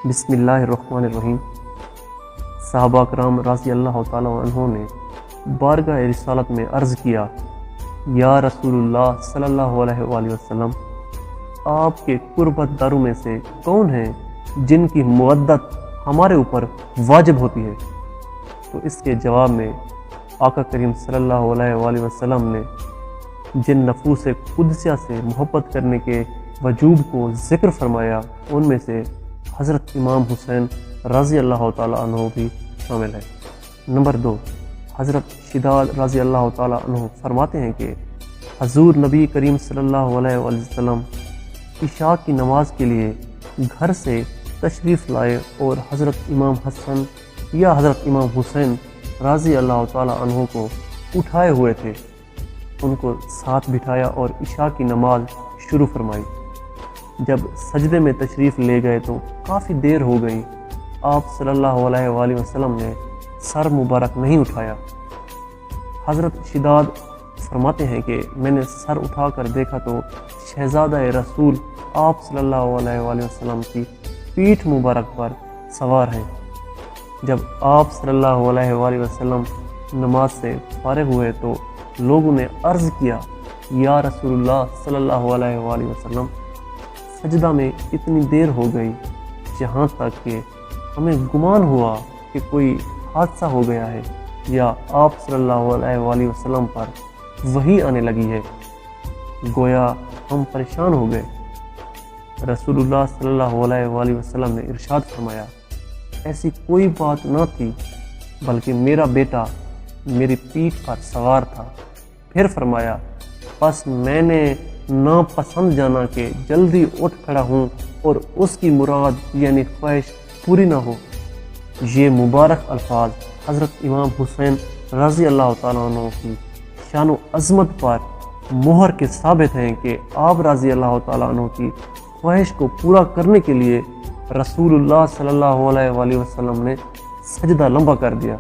بسم اللہ الرحمن الرحیم۔ صحابہ کرام رضی اللہ تعالیٰ عنہ نے بارگاہ رسالت میں عرض کیا، یا رسول اللہ صلی اللہ علیہ وآلہ وسلم، آپ کے قربت داروں میں سے کون ہیں جن کی مودت ہمارے اوپر واجب ہوتی ہے؟ تو اس کے جواب میں آقا کریم صلی اللہ علیہ وآلہ وسلم نے جن نفوس قدسیہ سے محبت کرنے کے وجوب کو ذکر فرمایا، ان میں سے حضرت امام حسین رضی اللہ تعالیٰ عنہ بھی شامل ہے۔ نمبر 2، حضرت شداد رضی اللہ تعالیٰ عنہ فرماتے ہیں کہ حضور نبی کریم صلی اللہ علیہ وآلہ وسلم عشاء کی نماز کے لیے گھر سے تشریف لائے اور حضرت امام حسن یا حضرت امام حسین رضی اللہ تعالیٰ عنہ کو اٹھائے ہوئے تھے، ان کو ساتھ بٹھایا اور عشاء کی نماز شروع فرمائی۔ جب سجدے میں تشریف لے گئے تو کافی دیر ہو گئی، آپ صلی اللہ علیہ وآلہ وسلم نے سر مبارک نہیں اٹھایا۔ حضرت شداد فرماتے ہیں کہ میں نے سر اٹھا کر دیکھا تو شہزادہ رسول آپ صلی اللہ علیہ وآلہ وسلم کی پیٹھ مبارک پر سوار ہیں۔ جب آپ صلی اللہ علیہ وآلہ وسلم نماز سے فارغ ہوئے تو لوگوں نے عرض کیا، یا رسول اللہ صلی اللہ علیہ وآلہ وسلم، سجدہ میں اتنی دیر ہو گئی جہاں تک کہ ہمیں گمان ہوا کہ کوئی حادثہ ہو گیا ہے یا آپ صلی اللہ علیہ وآلہ وسلم پر وحی آنے لگی ہے، گویا ہم پریشان ہو گئے۔ رسول اللہ صلی اللہ علیہ وآلہ وسلم نے ارشاد فرمایا، ایسی کوئی بات نہ تھی بلکہ میرا بیٹا میری پیٹھ پر سوار تھا۔ پھر فرمایا، پس میں نے ناپسند جانا کہ جلدی اٹھ کھڑا ہوں اور اس کی مراد یعنی خواہش پوری نہ ہو۔ یہ مبارک الفاظ حضرت امام حسین رضی اللہ تعالیٰ عنہ کی شان و عظمت پر مہر کے ثابت ہیں کہ آپ رضی اللہ تعالیٰ عنہ کی خواہش کو پورا کرنے کے لیے رسول اللہ صلی اللہ علیہ وآلہ وسلم نے سجدہ لمبا کر دیا۔